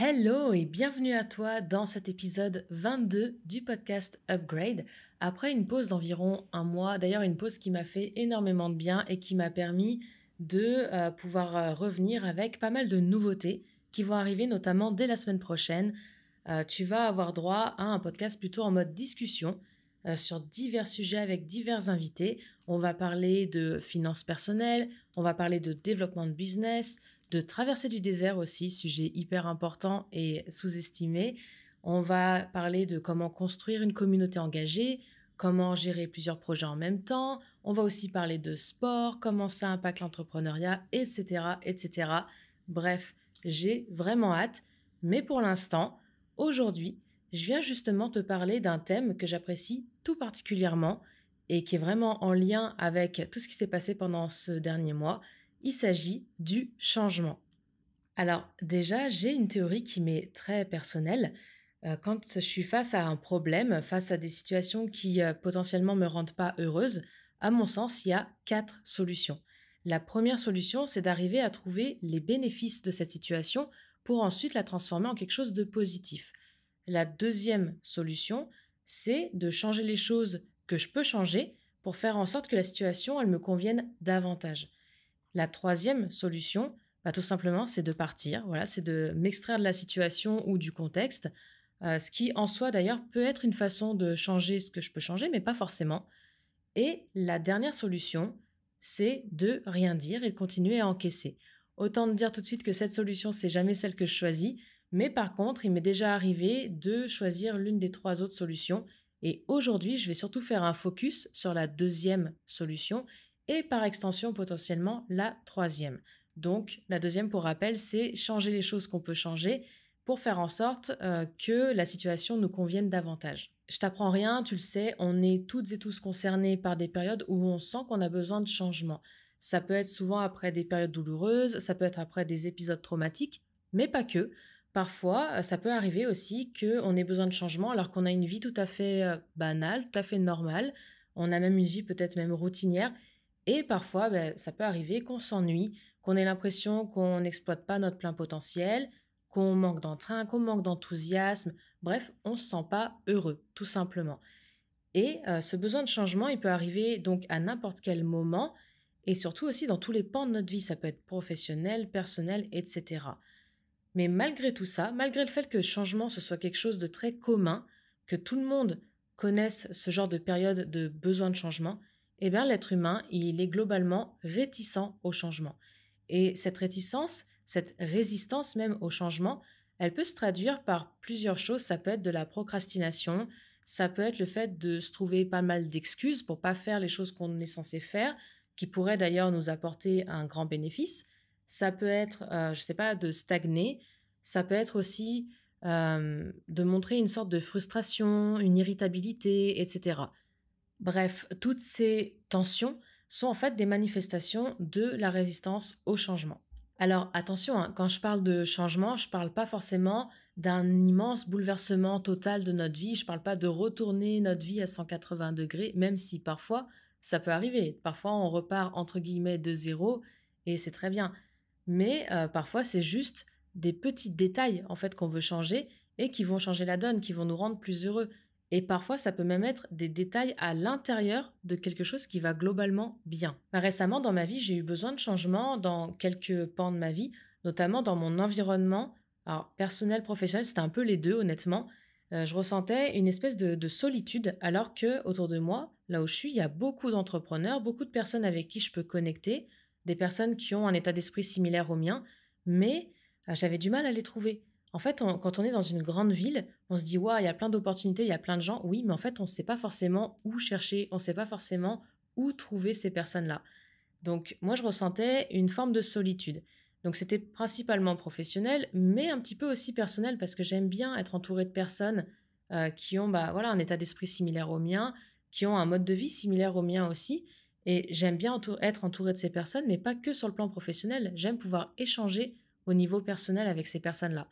Hello et bienvenue à toi dans cet épisode 22 du podcast Upgrade. Après une pause d'environ un mois, d'ailleurs une pause qui m'a fait énormément de bien et qui m'a permis de pouvoir revenir avec pas mal de nouveautés qui vont arriver notamment dès la semaine prochaine. Tu vas avoir droit à un podcast plutôt en mode discussion sur divers sujets avec divers invités. On va parler de finances personnelles, on va parler de développement de business, de traverser du désert aussi, sujet hyper important et sous-estimé. On va parler de comment construire une communauté engagée, comment gérer plusieurs projets en même temps. On va aussi parler de sport, comment ça impacte l'entrepreneuriat, etc., etc. Bref, j'ai vraiment hâte. Mais pour l'instant, aujourd'hui, je viens justement te parler d'un thème que j'apprécie tout particulièrement et qui est vraiment en lien avec tout ce qui s'est passé pendant ce dernier mois. Il s'agit du changement. Alors déjà, j'ai une théorie qui m'est très personnelle. Quand je suis face à un problème, face à des situations qui potentiellement me rendent pas heureuse, à mon sens, il y a 4 solutions. La première solution, c'est d'arriver à trouver les bénéfices de cette situation pour ensuite la transformer en quelque chose de positif. La deuxième solution, c'est de changer les choses que je peux changer pour faire en sorte que la situation, elle me convienne davantage. La troisième solution, tout simplement, c'est de partir. Voilà, c'est de m'extraire de la situation ou du contexte, ce qui en soi d'ailleurs peut être une façon de changer ce que je peux changer, mais pas forcément. Et la dernière solution, c'est de rien dire et de continuer à encaisser. Autant te dire tout de suite que cette solution, c'est jamais celle que je choisis, mais par contre, il m'est déjà arrivé de choisir l'une des 3 autres solutions. Et aujourd'hui, je vais surtout faire un focus sur la deuxième solution et par extension potentiellement la troisième. Donc la deuxième, pour rappel, c'est changer les choses qu'on peut changer pour faire en sorte que la situation nous convienne davantage. Je t'apprends rien, tu le sais, on est toutes et tous concernés par des périodes où on sent qu'on a besoin de changement. Ça peut être souvent après des périodes douloureuses, ça peut être après des épisodes traumatiques, mais pas que. Parfois, ça peut arriver aussi qu'on ait besoin de changement alors qu'on a une vie tout à fait banale, tout à fait normale. On a même une vie peut-être même routinière. Et parfois, ça peut arriver qu'on s'ennuie, qu'on ait l'impression qu'on n'exploite pas notre plein potentiel, qu'on manque d'entrain, qu'on manque d'enthousiasme. Bref, on se sent pas heureux, tout simplement. Et ce besoin de changement, il peut arriver donc à n'importe quel moment et surtout aussi dans tous les pans de notre vie. Ça peut être professionnel, personnel, etc. Mais malgré tout ça, malgré le fait que le changement ce soit quelque chose de très commun, que tout le monde connaisse ce genre de période de besoin de changement, eh bien l'être humain, il est globalement réticent au changement. Et cette réticence, cette résistance même au changement, elle peut se traduire par plusieurs choses. Ça peut être de la procrastination, ça peut être le fait de se trouver pas mal d'excuses pour pas faire les choses qu'on est censé faire, qui pourraient d'ailleurs nous apporter un grand bénéfice. Ça peut être, je sais pas, de stagner. Ça peut être aussi de montrer une sorte de frustration, une irritabilité, etc. Bref, toutes ces tensions sont en fait des manifestations de la résistance au changement. Alors attention, hein, quand je parle de changement, je parle pas forcément d'un immense bouleversement total de notre vie, je parle pas de retourner notre vie à 180 degrés, même si parfois ça peut arriver. Parfois on repart entre guillemets de zéro et c'est très bien. Mais parfois c'est juste des petits détails en fait qu'on veut changer et qui vont changer la donne, qui vont nous rendre plus heureux. Et parfois, ça peut même être des détails à l'intérieur de quelque chose qui va globalement bien. Récemment, dans ma vie, j'ai eu besoin de changements dans quelques pans de ma vie, notamment dans mon environnement. Alors, personnel, professionnel, c'était un peu les deux, honnêtement. Je ressentais une espèce de solitude, alors que autour de moi, là où je suis, il y a beaucoup d'entrepreneurs, beaucoup de personnes avec qui je peux connecter, des personnes qui ont un état d'esprit similaire au mien, mais j'avais du mal à les trouver. En fait, quand on est dans une grande ville, on se dit, waouh, il y a plein d'opportunités, il y a plein de gens. Oui, mais en fait, on ne sait pas forcément où chercher, on ne sait pas forcément où trouver ces personnes-là. Donc, moi, je ressentais une forme de solitude. Donc, c'était principalement professionnel, mais un petit peu aussi personnel parce que j'aime bien être entourée de personnes qui ont, un état d'esprit similaire au mien, qui ont un mode de vie similaire au mien aussi. Et j'aime bien être entourée de ces personnes, mais pas que sur le plan professionnel. J'aime pouvoir échanger au niveau personnel avec ces personnes-là.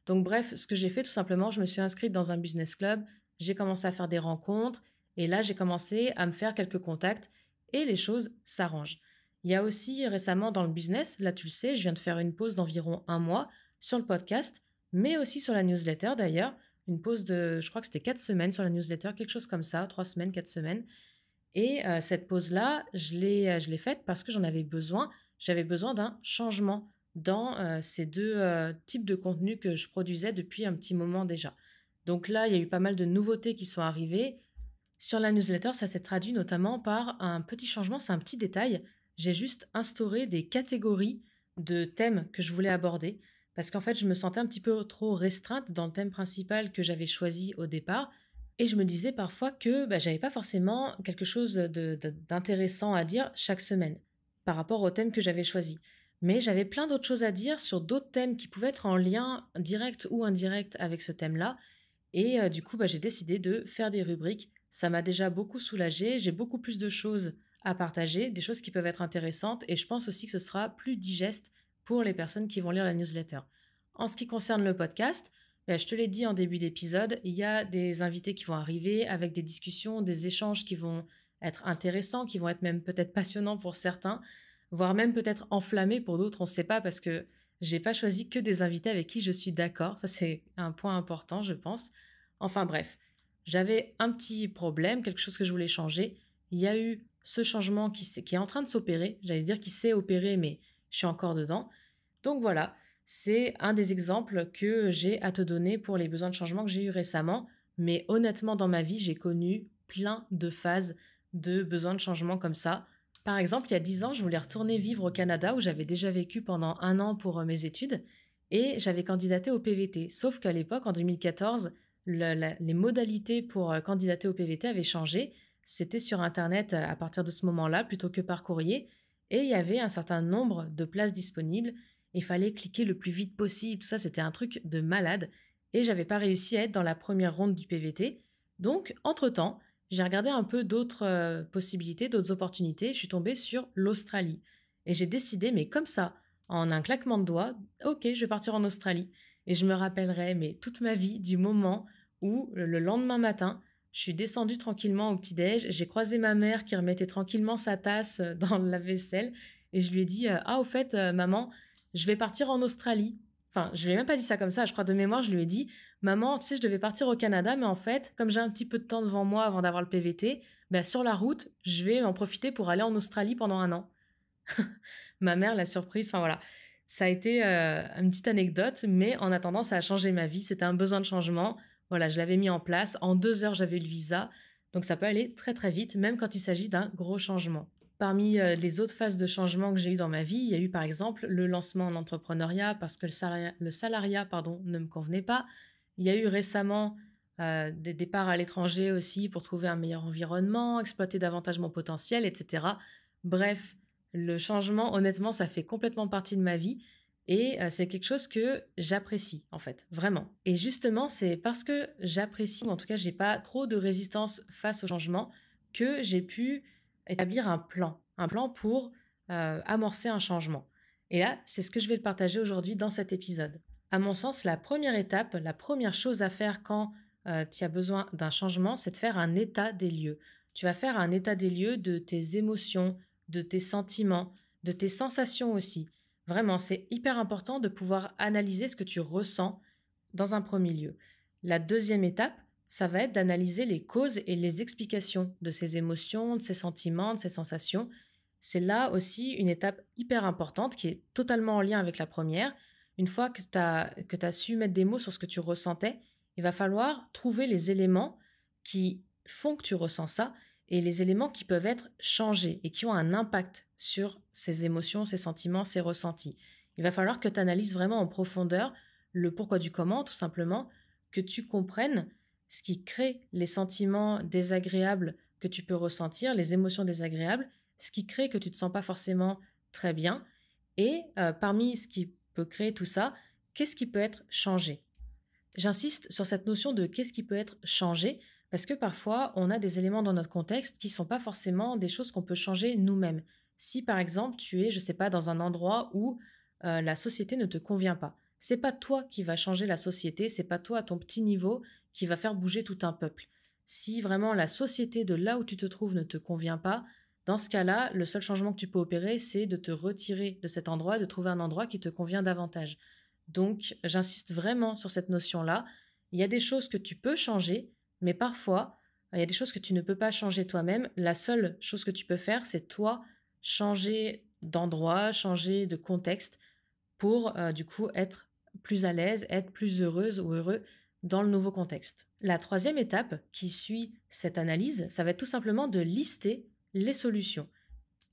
Donc bref, ce que j'ai fait tout simplement, je me suis inscrite dans un business club, j'ai commencé à faire des rencontres et là j'ai commencé à me faire quelques contacts et les choses s'arrangent. Il y a aussi récemment dans le business, là tu le sais, je viens de faire une pause d'environ un mois sur le podcast, mais aussi sur la newsletter d'ailleurs. Une pause de, je crois que c'était 4 semaines sur la newsletter, quelque chose comme ça, 3 semaines, 4 semaines. Et cette pause-là, je l'ai faite parce que j'en avais besoin. J'avais besoin d'un changement dans ces deux types de contenus que je produisais depuis un petit moment déjà. Donc là, il y a eu pas mal de nouveautés qui sont arrivées. Sur la newsletter, ça s'est traduit notamment par un petit changement, c'est un petit détail. J'ai juste instauré des catégories de thèmes que je voulais aborder parce qu'en fait, je me sentais un petit peu trop restreinte dans le thème principal que j'avais choisi au départ. Et je me disais parfois que j'avais pas forcément quelque chose d'intéressant à dire chaque semaine par rapport au thème que j'avais choisi. Mais j'avais plein d'autres choses à dire sur d'autres thèmes qui pouvaient être en lien direct ou indirect avec ce thème-là. Et du coup, j'ai décidé de faire des rubriques. Ça m'a déjà beaucoup soulagée. J'ai beaucoup plus de choses à partager, des choses qui peuvent être intéressantes. Et je pense aussi que ce sera plus digeste pour les personnes qui vont lire la newsletter. En ce qui concerne le podcast, je te l'ai dit en début d'épisode, il y a des invités qui vont arriver avec des discussions, des échanges qui vont être intéressants, qui vont être même peut-être passionnants pour certains, voire même peut-être enflammés pour d'autres, on ne sait pas parce que j'ai pas choisi que des invités avec qui je suis d'accord. Ça, c'est un point important, je pense. Enfin bref, j'avais un petit problème, quelque chose que je voulais changer. Il y a eu ce changement qui est en train de s'opérer. J'allais dire qu'il s'est opéré, mais je suis encore dedans. Donc voilà, c'est un des exemples que j'ai à te donner pour les besoins de changement que j'ai eu récemment. Mais honnêtement, dans ma vie, j'ai connu plein de phases de besoins de changement comme ça. Par exemple, il y a 10 ans, je voulais retourner vivre au Canada où j'avais déjà vécu pendant un an pour mes études et j'avais candidaté au PVT. Sauf qu'à l'époque, en 2014, les modalités pour candidater au PVT avaient changé. C'était sur Internet à partir de ce moment-là plutôt que par courrier et il y avait un certain nombre de places disponibles. Il fallait cliquer le plus vite possible. Tout ça, c'était un truc de malade et j'avais pas réussi à être dans la première ronde du PVT. Donc, entre-temps, j'ai regardé un peu d'autres possibilités, d'autres opportunités. Je suis tombée sur l'Australie. Et j'ai décidé, mais comme ça, en un claquement de doigts, ok, je vais partir en Australie. Et je me rappellerai, mais toute ma vie, du moment où le lendemain matin, je suis descendue tranquillement au petit-déj, j'ai croisé ma mère qui remettait tranquillement sa tasse dans la vaisselle, et je lui ai dit, ah, au fait, maman, je vais partir en Australie. Enfin, je lui ai même pas dit ça comme ça, je crois de mémoire, je lui ai dit, maman, tu sais, je devais partir au Canada, mais en fait, comme j'ai un petit peu de temps devant moi avant d'avoir le PVT, sur la route, je vais en profiter pour aller en Australie pendant un an. Ma mère, la surprise, enfin voilà. Ça a été une petite anecdote, mais en attendant, ça a changé ma vie. C'était un besoin de changement. Voilà, je l'avais mis en place. En 2 heures, j'avais eu le visa. Donc ça peut aller très très vite, même quand il s'agit d'un gros changement. Parmi les autres phases de changement que j'ai eues dans ma vie, il y a eu par exemple le lancement en entrepreneuriat parce que le salariat ne me convenait pas. Il y a eu récemment des départs à l'étranger aussi pour trouver un meilleur environnement, exploiter davantage mon potentiel, etc. Bref, le changement, honnêtement, ça fait complètement partie de ma vie et c'est quelque chose que j'apprécie en fait, vraiment. Et justement, c'est parce que j'apprécie, ou en tout cas, j'ai pas trop de résistance face au changement, que j'ai pu établir un plan pour amorcer un changement. Et là, c'est ce que je vais te partager aujourd'hui dans cet épisode. À mon sens, la première étape, la première chose à faire quand tu as besoin d'un changement, c'est de faire un état des lieux. Tu vas faire un état des lieux de tes émotions, de tes sentiments, de tes sensations aussi. Vraiment, c'est hyper important de pouvoir analyser ce que tu ressens dans un premier lieu. La deuxième étape, ça va être d'analyser les causes et les explications de ces émotions, de ces sentiments, de ces sensations. C'est là aussi une étape hyper importante qui est totalement en lien avec la première. Une fois que tu as su mettre des mots sur ce que tu ressentais, il va falloir trouver les éléments qui font que tu ressens ça et les éléments qui peuvent être changés et qui ont un impact sur ces émotions, ces sentiments, ces ressentis. Il va falloir que tu analyses vraiment en profondeur le pourquoi du comment, tout simplement, que tu comprennes ce qui crée les sentiments désagréables que tu peux ressentir, les émotions désagréables, ce qui crée que tu ne te sens pas forcément très bien. Et parmi ce qui peut créer tout ça, qu'est-ce qui peut être changé? J'insiste sur cette notion de qu'est-ce qui peut être changé, parce que parfois, on a des éléments dans notre contexte qui ne sont pas forcément des choses qu'on peut changer nous-mêmes. Si par exemple, tu es, je ne sais pas, dans un endroit où la société ne te convient pas, c'est pas toi qui va changer la société, c'est pas toi à ton petit niveau qui va faire bouger tout un peuple. Si vraiment la société de là où tu te trouves ne te convient pas, dans ce cas-là, le seul changement que tu peux opérer, c'est de te retirer de cet endroit, de trouver un endroit qui te convient davantage. Donc, j'insiste vraiment sur cette notion-là. Il y a des choses que tu peux changer, mais parfois, il y a des choses que tu ne peux pas changer toi-même. La seule chose que tu peux faire, c'est toi changer d'endroit, changer de contexte pour du coup être plus à l'aise, être plus heureuse ou heureux dans le nouveau contexte. La troisième étape qui suit cette analyse, ça va être tout simplement de lister les solutions.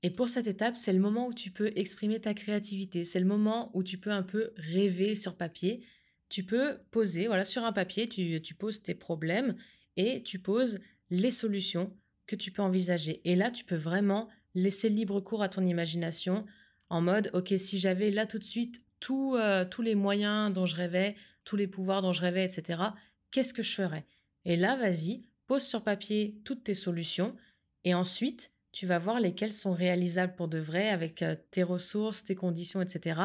Et pour cette étape, c'est le moment où tu peux exprimer ta créativité, c'est le moment où tu peux un peu rêver sur papier. Tu peux poser, voilà, sur un papier, tu poses tes problèmes et tu poses les solutions que tu peux envisager. Et là, tu peux vraiment laisser libre cours à ton imagination en mode, ok, si j'avais là tout de suite tous les moyens dont je rêvais, tous les pouvoirs dont je rêvais, etc., qu'est-ce que je ferais? Et là, vas-y, pose sur papier toutes tes solutions et ensuite, tu vas voir lesquelles sont réalisables pour de vrai avec tes ressources, tes conditions, etc.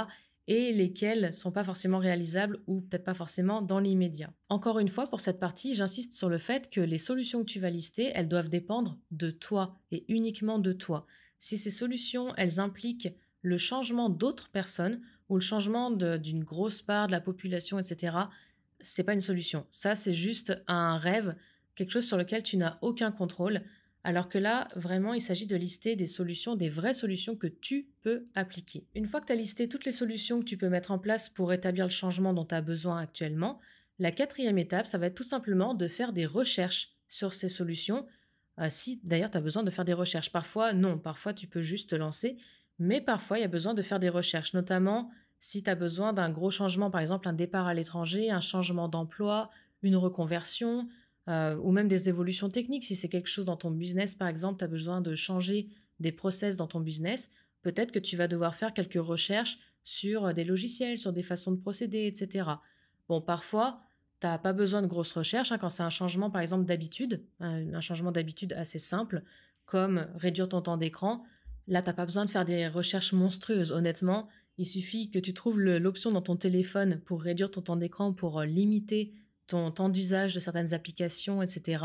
et lesquelles sont pas forcément réalisables ou peut-être pas forcément dans l'immédiat. Encore une fois, pour cette partie, j'insiste sur le fait que les solutions que tu vas lister, elles doivent dépendre de toi et uniquement de toi. Si ces solutions, elles impliquent le changement d'autres personnes ou le changement d'une grosse part de la population, etc., c'est pas une solution. Ça, c'est juste un rêve, quelque chose sur lequel tu n'as aucun contrôle. Alors que là, vraiment, il s'agit de lister des solutions, des vraies solutions que tu peux appliquer. Une fois que tu as listé toutes les solutions que tu peux mettre en place pour établir le changement dont tu as besoin actuellement, la quatrième étape, ça va être tout simplement de faire des recherches sur ces solutions. Si d'ailleurs tu as besoin de faire des recherches. Parfois, non, parfois tu peux juste te lancer, mais parfois il y a besoin de faire des recherches, notamment si tu as besoin d'un gros changement, par exemple un départ à l'étranger, un changement d'emploi, une reconversion, ou même des évolutions techniques. Si c'est quelque chose dans ton business, par exemple, tu as besoin de changer des process dans ton business, peut-être que tu vas devoir faire quelques recherches sur des logiciels, sur des façons de procéder, etc. Bon, parfois, tu n'as pas besoin de grosses recherches quand c'est un changement, par exemple, d'habitude, un changement d'habitude assez simple, comme réduire ton temps d'écran. Là, tu n'as pas besoin de faire des recherches monstrueuses. Honnêtement, il suffit que tu trouves l'option dans ton téléphone pour réduire ton temps d'écran, pour limiter ton temps d'usage de certaines applications, etc.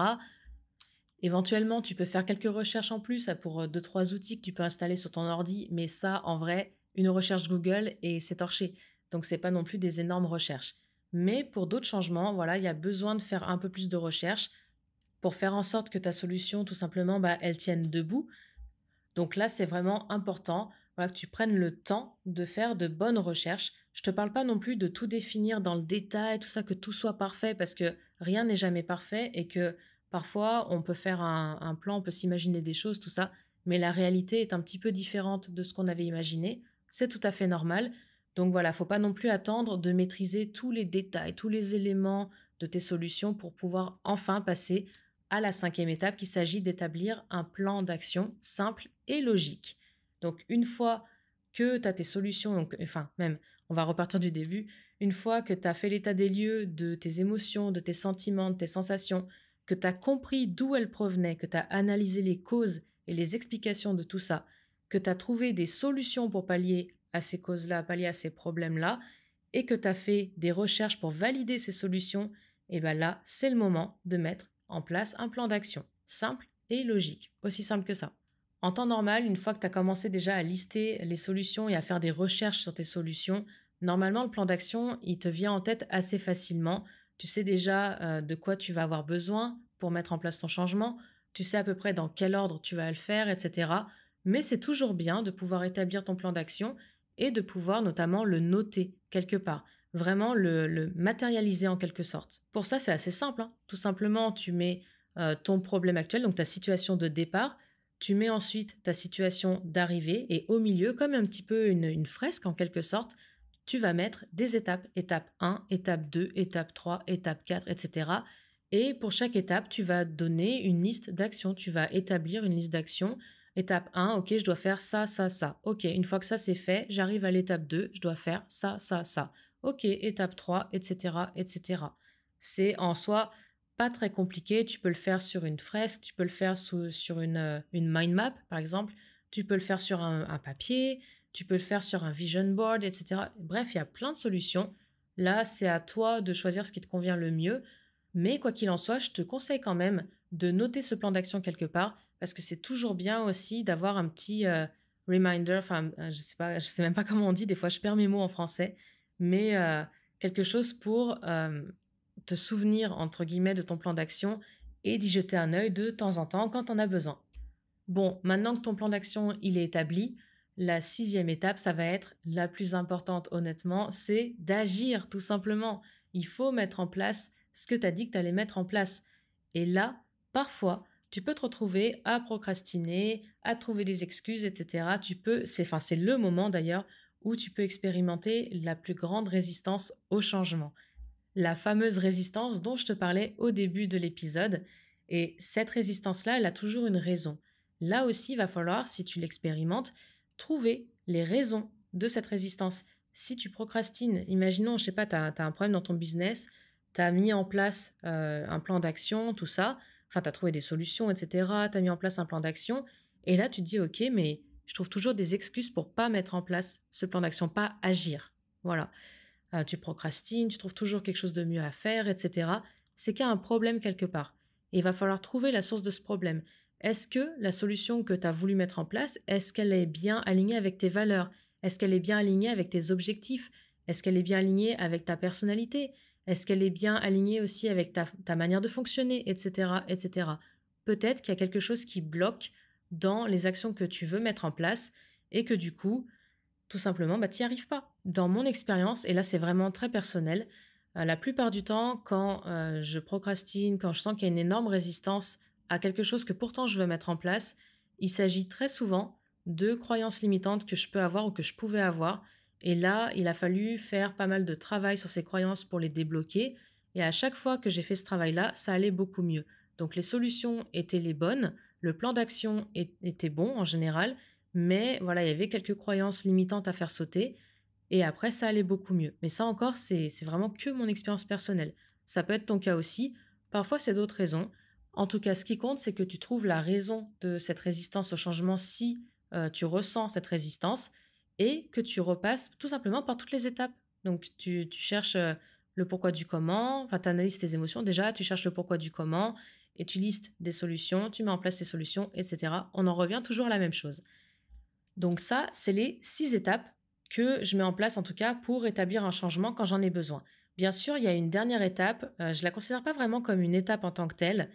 Éventuellement, tu peux faire quelques recherches en plus pour deux, trois outils que tu peux installer sur ton ordi, mais ça, en vrai, une recherche Google et c'est torché. Donc, c'est pas non plus des énormes recherches. Mais pour d'autres changements, voilà, il y a besoin de faire un peu plus de recherches pour faire en sorte que ta solution, tout simplement, elle tienne debout. Donc là, c'est vraiment important, voilà, que tu prennes le temps de faire de bonnes recherches. Je ne te parle pas non plus de tout définir dans le détail, tout ça, que tout soit parfait, parce que rien n'est jamais parfait et que parfois on peut faire un plan, on peut s'imaginer des choses, tout ça, mais la réalité est un petit peu différente de ce qu'on avait imaginé. C'est tout à fait normal. Donc voilà, faut pas non plus attendre de maîtriser tous les détails, tous les éléments de tes solutions pour pouvoir enfin passer à la cinquième étape, qu'il s'agit d'établir un plan d'action simple et logique. Donc une fois que tu as tes solutions, donc, enfin même, on va repartir du début, une fois que tu as fait l'état des lieux de tes émotions, de tes sentiments, de tes sensations, que tu as compris d'où elles provenaient, que tu as analysé les causes et les explications de tout ça, que tu as trouvé des solutions pour pallier à ces causes-là, pallier à ces problèmes-là, et que tu as fait des recherches pour valider ces solutions, et bien là, c'est le moment de mettre en place un plan d'action, simple et logique, aussi simple que ça. En temps normal, une fois que tu as commencé déjà à lister les solutions et à faire des recherches sur tes solutions, normalement le plan d'action, il te vient en tête assez facilement. Tu sais déjà de quoi tu vas avoir besoin pour mettre en place ton changement, tu sais à peu près dans quel ordre tu vas le faire, etc. Mais c'est toujours bien de pouvoir établir ton plan d'action et de pouvoir notamment le noter quelque part, vraiment le matérialiser en quelque sorte. Pour ça, c'est assez simple, hein. Tout simplement, tu mets ton problème actuel, donc ta situation de départ, tu mets ensuite ta situation d'arrivée et au milieu, comme un petit peu une fresque en quelque sorte, tu vas mettre des étapes, étape 1, étape 2, étape 3, étape 4, etc. Et pour chaque étape, tu vas donner une liste d'actions, tu vas établir une liste d'actions. Étape 1, ok, je dois faire ça, ça, ça. Ok, une fois que ça c'est fait, j'arrive à l'étape 2, je dois faire ça, ça, ça. Ok, étape 3, etc., etc. C'est en soi pas très compliqué. Tu peux le faire sur une fresque, tu peux le faire sur une mind map, par exemple. Tu peux le faire sur un papier, tu peux le faire sur un vision board, etc. Bref, il y a plein de solutions. Là, c'est à toi de choisir ce qui te convient le mieux. Mais quoi qu'il en soit, je te conseille quand même de noter ce plan d'action quelque part parce que c'est toujours bien aussi d'avoir un petit reminder, enfin, je sais pas, je sais même pas comment on dit, des fois je perds mes mots en français, mais quelque chose pour te souvenir, entre guillemets, de ton plan d'action et d'y jeter un œil de temps en temps quand tu en as besoin. Bon, maintenant que ton plan d'action, il est établi, la 6e étape, ça va être la plus importante, honnêtement, c'est d'agir, tout simplement. Il faut mettre en place ce que tu as dit que tu allais mettre en place. Et là, parfois, tu peux te retrouver à procrastiner, à trouver des excuses, etc. C'est le moment d'ailleurs où tu peux expérimenter la plus grande résistance au changement. La fameuse résistance dont je te parlais au début de l'épisode. Et cette résistance-là, elle a toujours une raison. Là aussi, il va falloir, si tu l'expérimentes, trouver les raisons de cette résistance. Si tu procrastines, imaginons, je sais pas, tu as un problème dans ton business, tu as mis en place un plan d'action, tout ça, enfin, tu as trouvé des solutions, etc., tu as mis en place un plan d'action, et là, tu te dis, ok, mais je trouve toujours des excuses pour pas mettre en place ce plan d'action, pas agir. Voilà. Tu procrastines, tu trouves toujours quelque chose de mieux à faire, etc. C'est qu'il y a un problème quelque part. Et il va falloir trouver la source de ce problème. Est-ce que la solution que tu as voulu mettre en place, est-ce qu'elle est bien alignée avec tes valeurs? Est-ce qu'elle est bien alignée avec tes objectifs? Est-ce qu'elle est bien alignée avec ta personnalité? Est-ce qu'elle est bien alignée aussi avec ta manière de fonctionner, etc., etc. Peut-être qu'il y a quelque chose qui bloque dans les actions que tu veux mettre en place et que du coup, tout simplement, tu n'y arrives pas. Dans mon expérience, et là c'est vraiment très personnel, la plupart du temps, quand je procrastine, quand je sens qu'il y a une énorme résistance à quelque chose que pourtant je veux mettre en place, il s'agit très souvent de croyances limitantes que je peux avoir ou que je pouvais avoir. Et là, il a fallu faire pas mal de travail sur ces croyances pour les débloquer. Et à chaque fois que j'ai fait ce travail-là, ça allait beaucoup mieux. Donc les solutions étaient les bonnes, le plan d'action était bon en général, mais voilà, il y avait quelques croyances limitantes à faire sauter. Et après, ça allait beaucoup mieux. Mais ça encore, c'est vraiment que mon expérience personnelle. Ça peut être ton cas aussi. Parfois, c'est d'autres raisons. En tout cas, ce qui compte, c'est que tu trouves la raison de cette résistance au changement si tu ressens cette résistance et que tu repasses tout simplement par toutes les étapes. Donc, tu cherches le pourquoi du comment, enfin, tu analyses tes émotions déjà, tu cherches le pourquoi du comment et tu listes des solutions, tu mets en place ces solutions, etc. On en revient toujours à la même chose. Donc ça, c'est les 6 étapes que je mets en place en tout cas pour établir un changement quand j'en ai besoin. Bien sûr, il y a une dernière étape, je ne la considère pas vraiment comme une étape en tant que telle,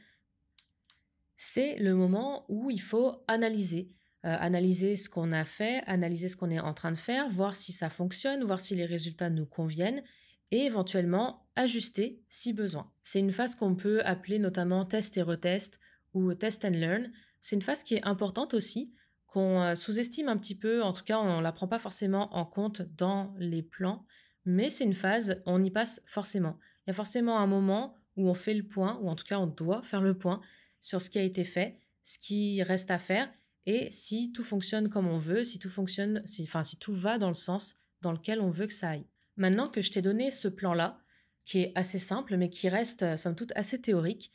c'est le moment où il faut analyser. Analyser ce qu'on a fait, analyser ce qu'on est en train de faire, voir si ça fonctionne, voir si les résultats nous conviennent et éventuellement ajuster si besoin. C'est une phase qu'on peut appeler notamment test et retest ou test and learn. C'est une phase qui est importante aussi, qu'on sous-estime un petit peu, en tout cas on ne la prend pas forcément en compte dans les plans, mais c'est une phase, on y passe forcément. Il y a forcément un moment où on fait le point, ou en tout cas on doit faire le point sur ce qui a été fait, ce qui reste à faire et si tout fonctionne comme on veut, si tout fonctionne, si tout va dans le sens dans lequel on veut que ça aille. Maintenant que je t'ai donné ce plan-là, qui est assez simple mais qui reste somme toute assez théorique,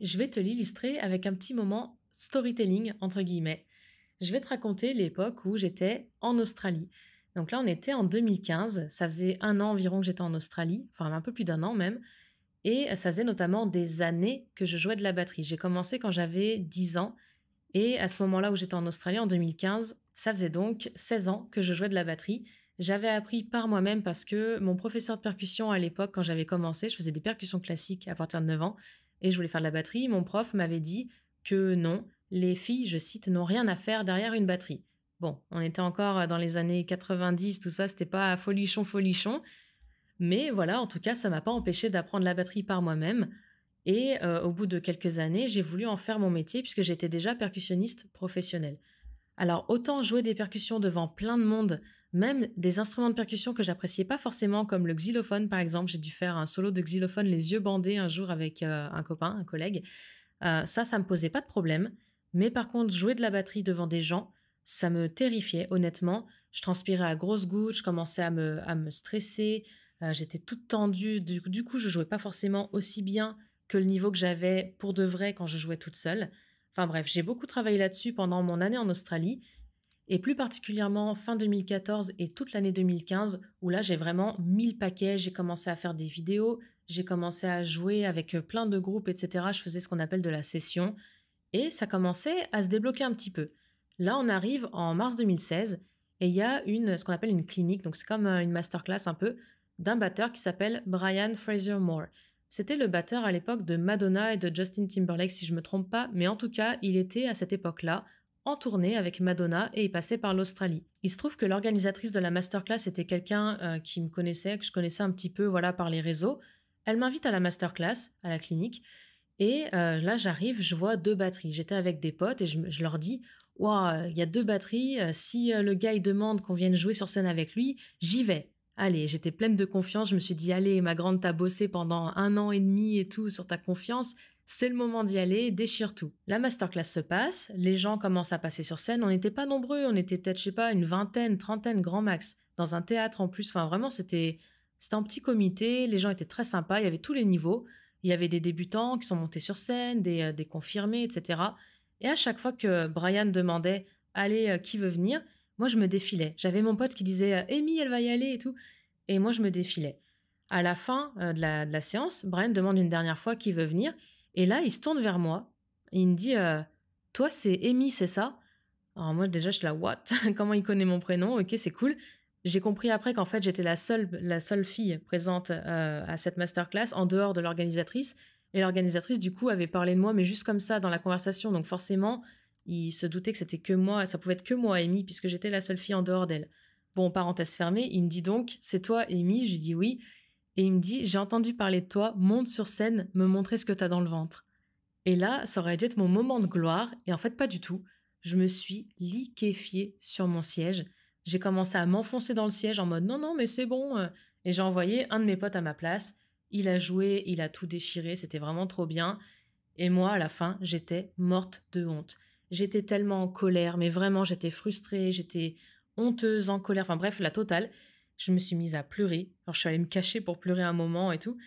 je vais te l'illustrer avec un petit moment storytelling entre guillemets. Je vais te raconter l'époque où j'étais en Australie. Donc là, on était en 2015, ça faisait 1 an environ que j'étais en Australie, enfin un peu plus d'1 an même, et ça faisait notamment des années que je jouais de la batterie. J'ai commencé quand j'avais 10 ans et à ce moment-là où j'étais en Australie en 2015, ça faisait donc 16 ans que je jouais de la batterie. J'avais appris par moi-même parce que mon professeur de percussion à l'époque, quand j'avais commencé, je faisais des percussions classiques à partir de 9 ans et je voulais faire de la batterie. Mon prof m'avait dit que non, les filles, je cite, n'ont rien à faire derrière une batterie. Bon, on était encore dans les années 90, tout ça, c'était pas folichon, folichon. Mais voilà, en tout cas, ça m'a pas empêché d'apprendre la batterie par moi-même. Et au bout de quelques années, j'ai voulu en faire mon métier puisque j'étais déjà percussionniste professionnelle. Alors autant jouer des percussions devant plein de monde, même des instruments de percussion que j'appréciais pas forcément, comme le xylophone par exemple. J'ai dû faire un solo de xylophone les yeux bandés un jour avec un copain, un collègue. Ça me posait pas de problème. Mais par contre, jouer de la batterie devant des gens, ça me terrifiait, honnêtement. Je transpirais à grosses gouttes, je commençais à me stresser, j'étais toute tendue. Du coup, je jouais pas forcément aussi bien que le niveau que j'avais pour de vrai quand je jouais toute seule. Enfin bref, j'ai beaucoup travaillé là-dessus pendant mon année en Australie et plus particulièrement fin 2014 et toute l'année 2015 où là j'ai vraiment mis le paquet, j'ai commencé à faire des vidéos, j'ai commencé à jouer avec plein de groupes, etc. Je faisais ce qu'on appelle de la session et ça commençait à se débloquer un petit peu. Là, on arrive en mars 2016 et il y a ce qu'on appelle une clinique, donc c'est comme une masterclass un peu. d'un batteur qui s'appelle Brian Fraser Moore. C'était le batteur à l'époque de Madonna et de Justin Timberlake, si je me trompe pas, mais en tout cas, il était à cette époque-là en tournée avec Madonna et il passait par l'Australie. Il se trouve que l'organisatrice de la masterclass était quelqu'un qui me connaissait, que je connaissais un petit peu voilà, par les réseaux. Elle m'invite à la masterclass, à la clinique, et là j'arrive, je vois 2 batteries. J'étais avec des potes et je leur dis Waouh, il y a 2 batteries, si le gars il demande qu'on vienne jouer sur scène avec lui, j'y vais. Allez, j'étais pleine de confiance, je me suis dit allez, ma grande, t'as bossé pendant 1 an et demi et tout sur ta confiance, c'est le moment d'y aller, déchire tout. La masterclass se passe, les gens commencent à passer sur scène, on n'était pas nombreux, on était peut-être, je sais pas, une vingtaine, trentaine, grand max, dans un théâtre en plus, enfin vraiment c'était un petit comité, les gens étaient très sympas, il y avait tous les niveaux, il y avait des débutants qui sont montés sur scène, des confirmés, etc. Et à chaque fois que Brian demandait allez, qui veut venir, moi je me défilais. J'avais mon pote qui disait Amy, elle va y aller et tout. Et moi je me défilais. À la fin de la séance, Brian demande une dernière fois qui veut venir. Et là, il se tourne vers moi. Et il me dit toi, c'est Amy, c'est ça? Alors moi déjà, je suis là, what? Comment il connaît mon prénom? Ok, c'est cool. J'ai compris après qu'en fait, j'étais la seule fille présente à cette masterclass en dehors de l'organisatrice. Et l'organisatrice, du coup, avait parlé de moi, mais juste comme ça dans la conversation. Donc forcément, il se doutait que c'était que moi, ça pouvait être que moi, Amy, puisque j'étais la seule fille en dehors d'elle. Bon, parenthèse fermée, il me dit donc, c'est toi, Amy? Je lui dis oui. Et il me dit, j'ai entendu parler de toi, monte sur scène, me montrer ce que t'as dans le ventre. Et là, ça aurait dû être mon moment de gloire, et en fait, pas du tout. Je me suis liquéfiée sur mon siège. J'ai commencé à m'enfoncer dans le siège en mode non, non, mais c'est bon. Et j'ai envoyé un de mes potes à ma place. Il a joué, il a tout déchiré, c'était vraiment trop bien. Et moi, à la fin, j'étais morte de honte. J'étais tellement en colère, mais vraiment, j'étais frustrée, j'étais honteuse, en colère, enfin bref, la totale. Je me suis mise à pleurer. Alors, je suis allée me cacher pour pleurer un moment et tout.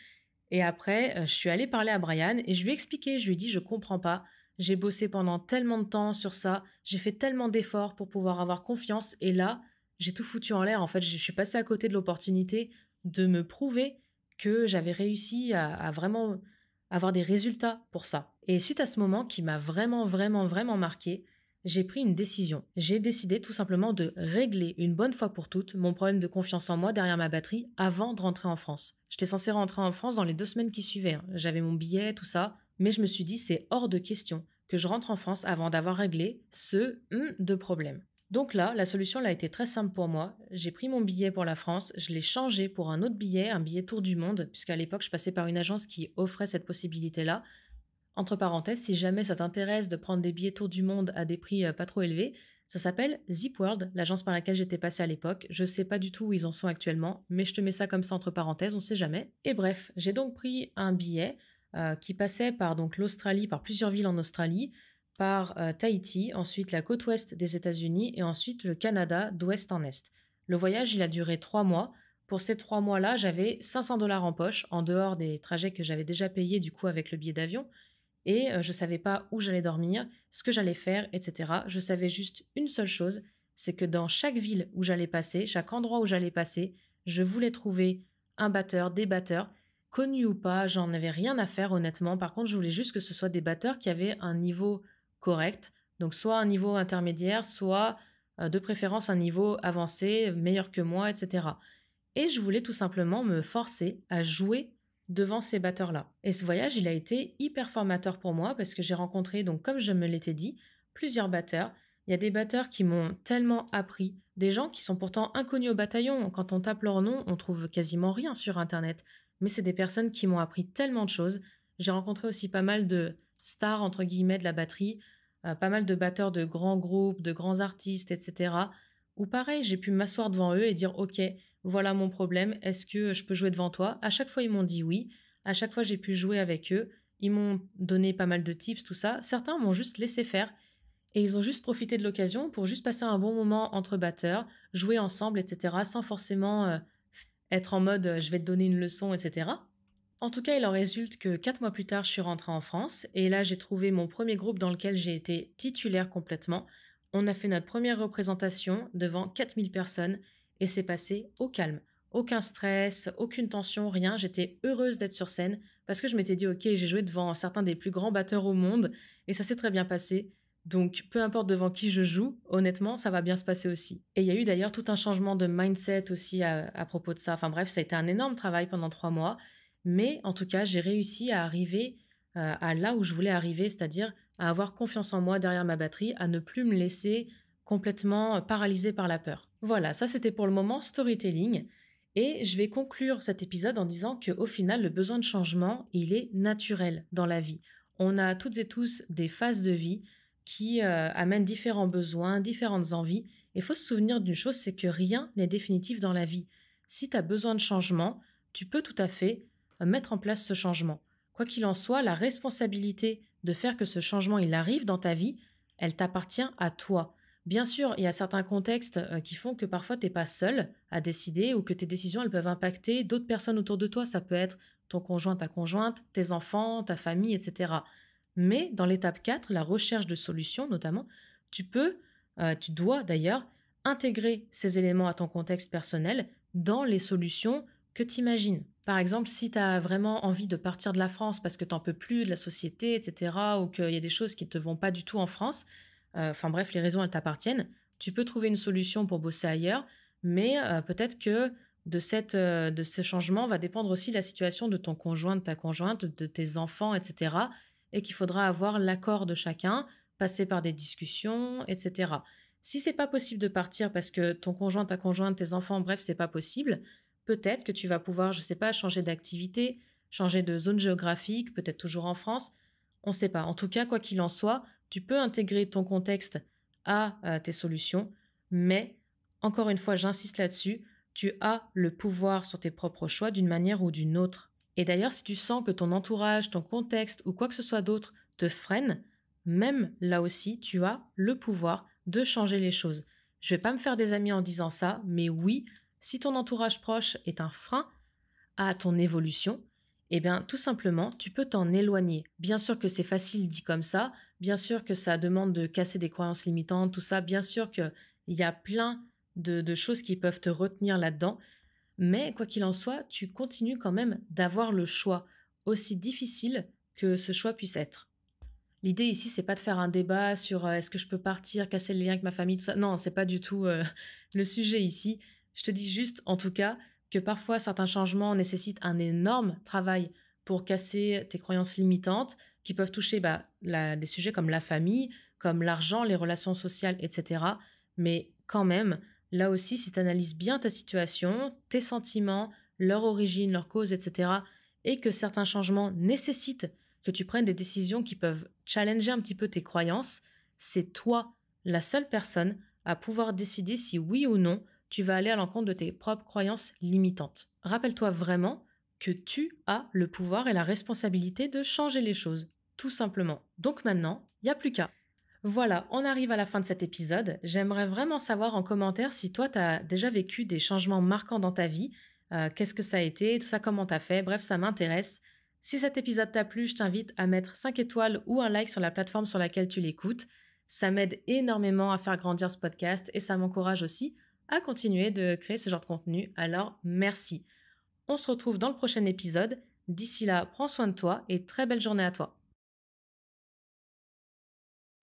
Et après, je suis allée parler à Brian et je lui ai expliqué, je lui ai dit, je comprends pas. J'ai bossé pendant tellement de temps sur ça, j'ai fait tellement d'efforts pour pouvoir avoir confiance et là, j'ai tout foutu en l'air. En fait, je suis passée à côté de l'opportunité de me prouver que j'avais réussi à vraiment avoir des résultats pour ça. Et suite à ce moment qui m'a vraiment, vraiment, vraiment marqué, j'ai pris une décision. J'ai décidé tout simplement de régler une bonne fois pour toutes mon problème de confiance en moi derrière ma batterie avant de rentrer en France. J'étais censée rentrer en France dans les 2 semaines qui suivaient. J'avais mon billet, tout ça. Mais je me suis dit, c'est hors de question que je rentre en France avant d'avoir réglé ce de problème. Donc là, la solution elle a été très simple pour moi. J'ai pris mon billet pour la France, je l'ai changé pour un autre billet, un billet tour du monde, puisqu'à l'époque, je passais par une agence qui offrait cette possibilité-là. Entre parenthèses, si jamais ça t'intéresse de prendre des billets tour du monde à des prix pas trop élevés, ça s'appelle Zipworld, l'agence par laquelle j'étais passée à l'époque. Je sais pas du tout où ils en sont actuellement, mais je te mets ça comme ça entre parenthèses, on sait jamais. Et bref, j'ai donc pris un billet qui passait par donc l'Australie, par plusieurs villes en Australie, par Tahiti, ensuite la côte ouest des États-Unis et ensuite le Canada d'ouest en est. Le voyage, il a duré 3 mois. Pour ces 3 mois-là, j'avais 500 $ en poche, en dehors des trajets que j'avais déjà payés du coup avec le billet d'avion et je savais pas où j'allais dormir, ce que j'allais faire, etc. Je savais juste une seule chose, c'est que dans chaque ville où j'allais passer, chaque endroit où j'allais passer, je voulais trouver un batteur, des batteurs, connus ou pas, j'en avais rien à faire honnêtement. Par contre, je voulais juste que ce soit des batteurs qui avaient un niveau correct, donc soit un niveau intermédiaire, soit de préférence un niveau avancé, meilleur que moi, etc. Et je voulais tout simplement me forcer à jouer devant ces batteurs-là. Et ce voyage, il a été hyper formateur pour moi parce que j'ai rencontré, donc comme je me l'étais dit, plusieurs batteurs. Il y a des batteurs qui m'ont tellement appris, des gens qui sont pourtant inconnus au bataillon. Quand on tape leur nom, on trouve quasiment rien sur Internet. Mais c'est des personnes qui m'ont appris tellement de choses. J'ai rencontré aussi pas mal de stars, entre guillemets, de la batterie, pas mal de batteurs de grands groupes, de grands artistes, etc. Où pareil, j'ai pu m'asseoir devant eux et dire, ok, voilà mon problème, est-ce que je peux jouer devant toi? À chaque fois, ils m'ont dit oui. À chaque fois, j'ai pu jouer avec eux. Ils m'ont donné pas mal de tips, tout ça. Certains m'ont juste laissé faire et ils ont juste profité de l'occasion pour juste passer un bon moment entre batteurs, jouer ensemble, etc. sans forcément être en mode je vais te donner une leçon, etc. En tout cas, il en résulte que 4 mois plus tard, je suis rentrée en France et là, j'ai trouvé mon premier groupe dans lequel j'ai été titulaire complètement. On a fait notre première représentation devant 4000 personnes et c'est passé au calme. Aucun stress, aucune tension, rien. J'étais heureuse d'être sur scène parce que je m'étais dit, ok, j'ai joué devant certains des plus grands batteurs au monde et ça s'est très bien passé. Donc, peu importe devant qui je joue, honnêtement, ça va bien se passer aussi. Et il y a eu d'ailleurs tout un changement de mindset aussi à propos de ça. Enfin bref, ça a été un énorme travail pendant 3 mois. Mais en tout cas, j'ai réussi à arriver à là où je voulais arriver, c'est-à-dire à avoir confiance en moi derrière ma batterie, à ne plus me laisser complètement paralysée par la peur. Voilà, ça c'était pour le moment storytelling. Et je vais conclure cet épisode en disant qu'au final, le besoin de changement, il est naturel dans la vie. On a toutes et tous des phases de vie qui amènent différents besoins, différentes envies. Et il faut se souvenir d'une chose, c'est que rien n'est définitif dans la vie. Si tu as besoin de changement, tu peux tout à fait mettre en place ce changement. Quoi qu'il en soit, la responsabilité de faire que ce changement il arrive dans ta vie, elle t'appartient à toi. Bien sûr, il y a certains contextes qui font que parfois tu n'es pas seul à décider ou que tes décisions elles peuvent impacter d'autres personnes autour de toi. Ça peut être ton conjoint, ta conjointe, tes enfants, ta famille, etc. Mais dans l'étape 4, la recherche de solutions notamment, tu dois d'ailleurs intégrer ces éléments à ton contexte personnel dans les solutions que tu imagines. Par exemple, si tu as vraiment envie de partir de la France parce que tu n'en peux plus de la société, etc., ou qu'il y a des choses qui ne te vont pas du tout en France, enfin bref, les raisons, elles t'appartiennent, tu peux trouver une solution pour bosser ailleurs, mais peut-être que de ce changement va dépendre aussi la situation de ton conjoint, de ta conjointe, de tes enfants, etc., et qu'il faudra avoir l'accord de chacun, passer par des discussions, etc. Si c'est pas possible de partir parce que ton conjoint, ta conjointe, tes enfants, bref, c'est pas possible, peut-être que tu vas pouvoir, je sais pas, changer d'activité, changer de zone géographique, peut-être toujours en France, on sait pas. En tout cas, quoi qu'il en soit, tu peux intégrer ton contexte à tes solutions, mais encore une fois, j'insiste là-dessus, tu as le pouvoir sur tes propres choix d'une manière ou d'une autre. Et d'ailleurs, si tu sens que ton entourage, ton contexte ou quoi que ce soit d'autre te freine, même là aussi, tu as le pouvoir de changer les choses. Je vais pas me faire des amis en disant ça, mais oui, si ton entourage proche est un frein à ton évolution, eh bien, tout simplement, tu peux t'en éloigner. Bien sûr que c'est facile dit comme ça, bien sûr que ça demande de casser des croyances limitantes, tout ça, bien sûr qu'il y a plein de choses qui peuvent te retenir là-dedans, mais quoi qu'il en soit, tu continues quand même d'avoir le choix, aussi difficile que ce choix puisse être. L'idée ici, c'est pas de faire un débat sur est-ce que je peux partir, casser le lien avec ma famille, tout ça. Non, c'est pas du tout le sujet ici. Je te dis juste, en tout cas, que parfois certains changements nécessitent un énorme travail pour casser tes croyances limitantes qui peuvent toucher des sujets comme la famille, comme l'argent, les relations sociales, etc. Mais quand même, là aussi, si tu analyses bien ta situation, tes sentiments, leur origine, leur cause, etc., et que certains changements nécessitent que tu prennes des décisions qui peuvent challenger un petit peu tes croyances, c'est toi, la seule personne, à pouvoir décider si oui ou non tu vas aller à l'encontre de tes propres croyances limitantes. Rappelle-toi vraiment que tu as le pouvoir et la responsabilité de changer les choses, tout simplement. Donc maintenant, il n'y a plus qu'à. Voilà, on arrive à la fin de cet épisode. J'aimerais vraiment savoir en commentaire si toi, tu as déjà vécu des changements marquants dans ta vie. Qu'est-ce que ça a été, tout ça, comment tu as fait. Bref, ça m'intéresse. Si cet épisode t'a plu, je t'invite à mettre 5 étoiles ou un like sur la plateforme sur laquelle tu l'écoutes. Ça m'aide énormément à faire grandir ce podcast et ça m'encourage aussi à continuer de créer ce genre de contenu. Alors, merci. On se retrouve dans le prochain épisode. D'ici là, prends soin de toi et très belle journée à toi.